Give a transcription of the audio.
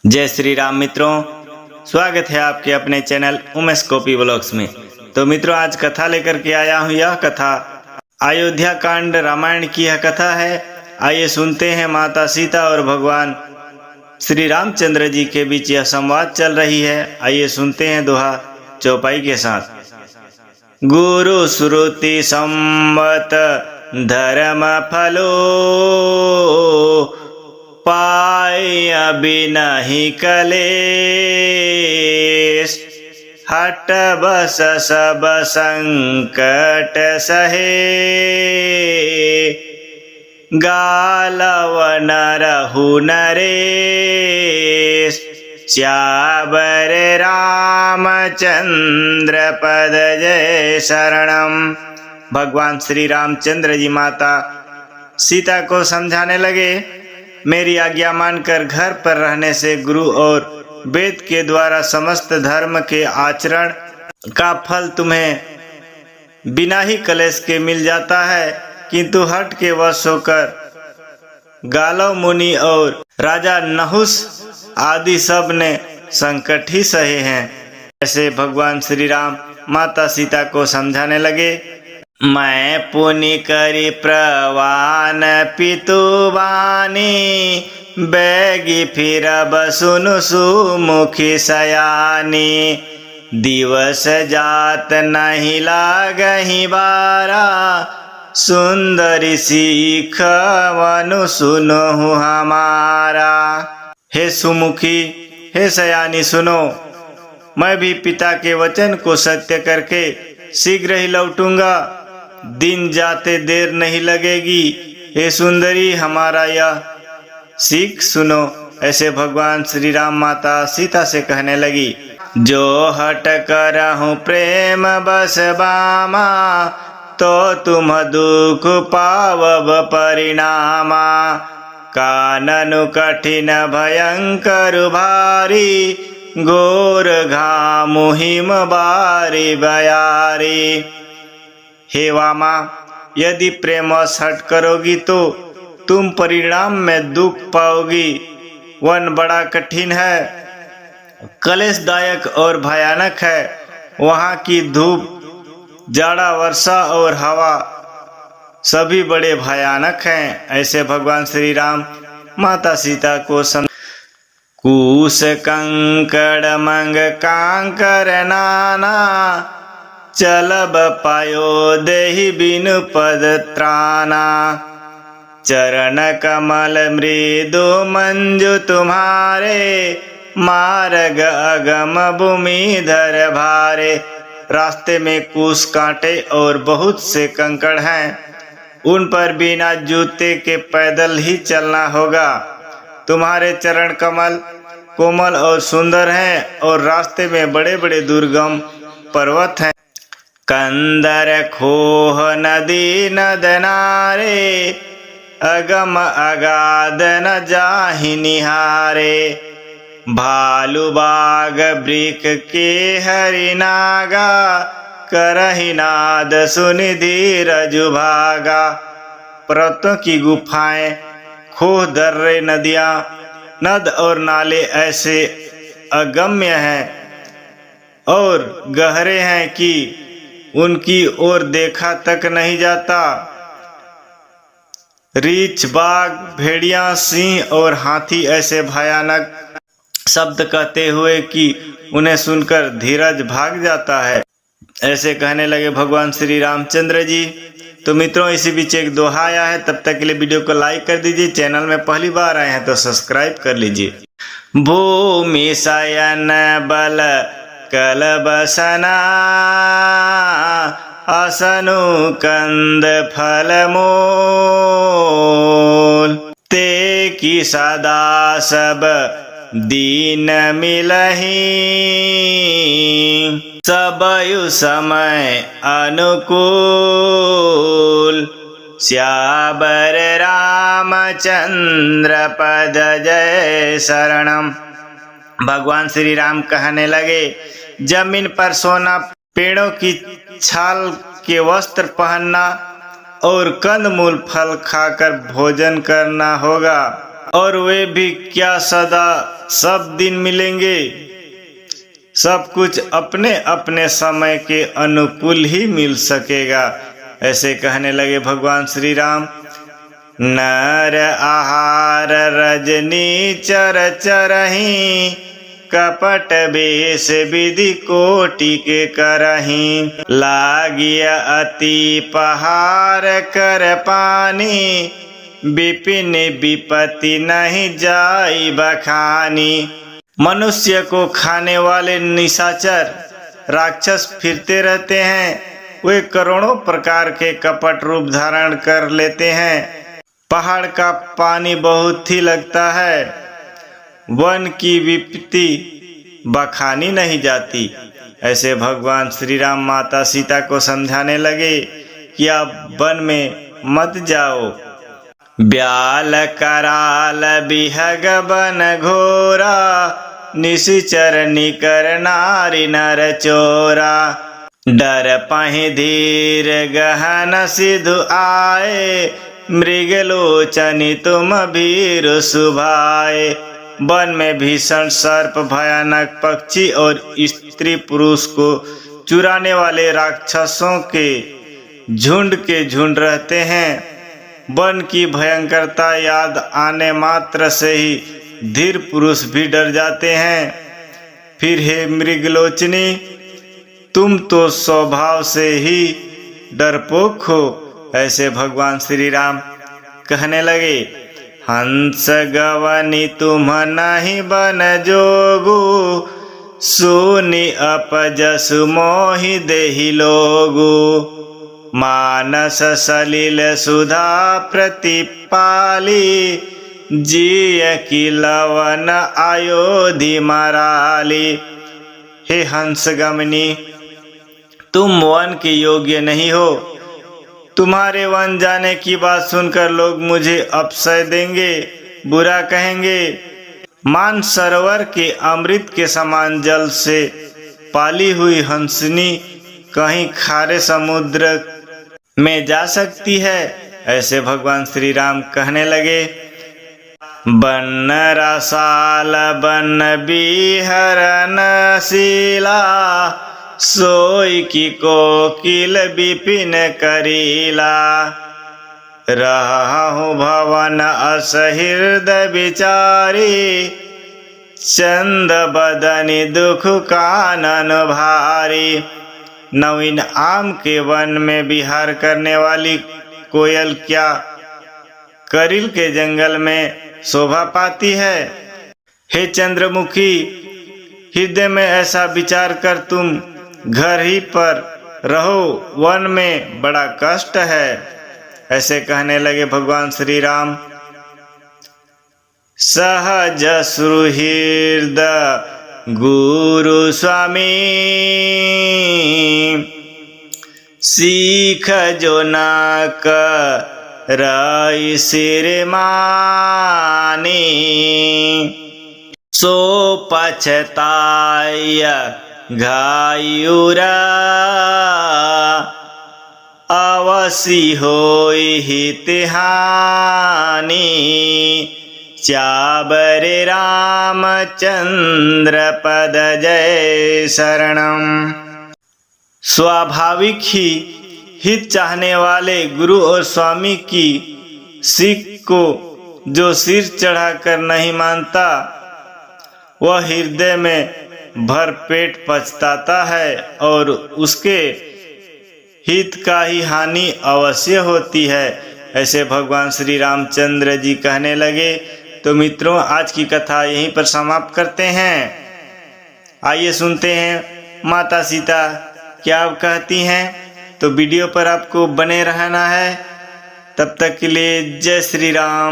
जय श्री राम मित्रों, स्वागत है आपके अपने चैनल उमेश कॉपी ब्लॉग्स में। तो मित्रों, आज कथा लेकर के आया हूँ। यह कथा अयोध्या कांड रामायण की यह कथा है। आइए सुनते हैं। माता सीता और भगवान श्री रामचंद्र जी के बीच यह संवाद चल रही है। आइए सुनते हैं दोहा चौपाई के साथ। गुरु श्रुति संवत धर्म फलो पाय अभी नहीं कलेश, हट बस सब संकट सहे, गालव न रहु नरेश, श्यावर रामचंद्र पद जय शरणम। भगवान श्री रामचंद्र जी माता सीता को समझाने लगे, मेरी आज्ञा मानकर घर पर रहने से गुरु और वेद के द्वारा समस्त धर्म के आचरण का फल तुम्हें बिना ही कलेश के मिल जाता है, किंतु हट के वश होकर गालव मुनि और राजा नहुस आदि सब ने संकट ही सहे हैं। ऐसे भगवान श्री राम माता सीता को समझाने लगे। मैं पुनि करी प्रवान पितुवानी, बैगी फिरब सुनु सुमुखी सयानी, दिवस जात नहीं लागहि बारा, सुंदरी सीख वनु सुनहु हमारा। हे सुमुखी, हे सयानी, सुनो, मैं भी पिता के वचन को सत्य करके शीघ्र ही लौटूंगा। दिन जाते देर नहीं लगेगी। हे सुंदरी, हमारा यह सीख सुनो। ऐसे भगवान श्री राम माता सीता से कहने लगी। जो हट करहूं प्रेम बस बामा, तो तुम दुख पावब परिणामा, काननु कठिन भयंकर भारी, घोर घामु हिम बारी बयारी। हे वामा, यदि प्रेमवश हट करोगी तो तुम परिणाम में दुख पाओगी। वन बड़ा कठिन है, कलेशदायक और भयानक है। वहाँ की धूप, जाड़ा, वर्षा और हवा सभी बड़े भयानक हैं। ऐसे भगवान श्री राम माता सीता को कूस कंकड़ मंग कांकर नाना, चलब पायो देहि बिनु पद त्राना, चरण कमल मृदु मंजु तुम्हारे, मार्ग अगम भूमि धर भारे। रास्ते में कूस कांटे और बहुत से कंकड़ हैं, उन पर बिना जूते के पैदल ही चलना होगा। तुम्हारे चरण कमल कोमल और सुंदर हैं, और रास्ते में बड़े बड़े दुर्गम पर्वत हैं। कंदर खोह नदी नद नारे, अगम अगाध न जाहि निहारे, भालू बाग वृक के हरिनागा, करहि नाद सुनि धीरजु भागा। पर्वतों की गुफाएं, खोह, दर्रे, नदियां, नद और नाले ऐसे अगम्य हैं और गहरे हैं कि उनकी ओर देखा तक नहीं जाता। रीछ, बाघ, भेड़िया, सिंह और हाथी ऐसे भयानक शब्द कहते हुए कि उन्हें सुनकर धीरज भाग जाता है। ऐसे कहने लगे भगवान श्री रामचंद्र जी। तो मित्रों, इसी बीच एक दोहा आया है। तब तक के लिए वीडियो को लाइक कर दीजिए। चैनल में पहली बार आए हैं तो सब्सक्राइब कर लीजिए। भूमि शयन बल कलबसना, असनु कंद फल मोल, ते की सदा सब दीन मिलहि, सबयु समय अनुकूल, श्यावर रामचंद्र पद जय शरणम। भगवान श्री राम कहने लगे, जमीन पर सोना, पेड़ों की छाल के वस्त्र पहनना और कंदमूल फल खाकर भोजन करना होगा। और वे भी क्या सदा सब दिन मिलेंगे। सब कुछ अपने अपने समय के अनुकूल ही मिल सकेगा। ऐसे कहने लगे भगवान श्री राम। नर आहार रजनी चर चरही, कपट बेश विधि कोटि के करही। लागिया अति पहार कर पानी, विपिन विपत्ति नहीं जाई बखानी। मनुष्य को खाने वाले निशाचर राक्षस फिरते रहते हैं। वे करोड़ों प्रकार के कपट रूप धारण कर लेते हैं। पहाड़ का पानी बहुत ही लगता है, वन की विपत्ति बखानी नहीं जाती। ऐसे भगवान श्री राम माता सीता को समझाने लगे कि आप वन में मत जाओ। ब्याल कराल बिहग बन घोरा, निशिचर निकर नारी नर चोरा। डर पहि धीर गहन सिधु आए, मृगलोचनी तुम भीर सुभाए। वन में भीषण सर्प, भयानक पक्षी और स्त्री पुरुष को चुराने वाले राक्षसों के झुंड रहते हैं। वन की भयंकरता याद आने मात्र से ही धीर पुरुष भी डर जाते हैं। फिर हे मृगलोचनी, तुम तो स्वभाव से ही डरपोक हो। ऐसे भगवान श्री राम कहने लगे। हंस गवनी तुम नहीं बन जोगु, सुनि अपजसु मोहि देहि लोगु। मानस सलिल सुधा प्रतिपाली, जिय की लवन अयोधि मराली। हे हंस गमनी, तुम वन के योग्य नहीं हो। तुम्हारे वन जाने की बात सुनकर लोग मुझे अपशय देंगे, बुरा कहेंगे। मान सरोवर के अमृत के समान जल से पाली हुई हंसनी कहीं खारे समुद्र में जा सकती है। ऐसे भगवान श्री राम कहने लगे। बन रसाल बन बिहरन शीला, सोई की कोकिल विपिन करीला। रहु भवन अस हृदय विचारी, चंद बदनी दुख कानन भारी। नवीन आम के वन में विहार करने वाली कोयल क्या करील के जंगल में शोभा पाती है। हे चंद्रमुखी, हृदय में ऐसा विचार कर तुम घर ही पर रहो, वन में बड़ा कष्ट है। ऐसे कहने लगे भगवान श्री राम। सहज सुहृद गुरु स्वामी, सीख जो ना करई सिर मानी। सो पछताय घायुरा, अवसी होई हित हानि। चाबरे रामचंद्र पद जय शरणम। स्वाभाविक ही हित चाहने वाले गुरु और स्वामी की सीख को जो सिर चढ़ाकर नहीं मानता, वह हृदय में भर पेट पछताता है और उसके हित का ही हानि अवश्य होती है। ऐसे भगवान श्री रामचंद्र जी कहने लगे। तो मित्रों, आज की कथा यहीं पर समाप्त करते हैं। आइए सुनते हैं माता सीता क्या कहती हैं। तो वीडियो पर आपको बने रहना है। तब तक के लिए जय श्री राम।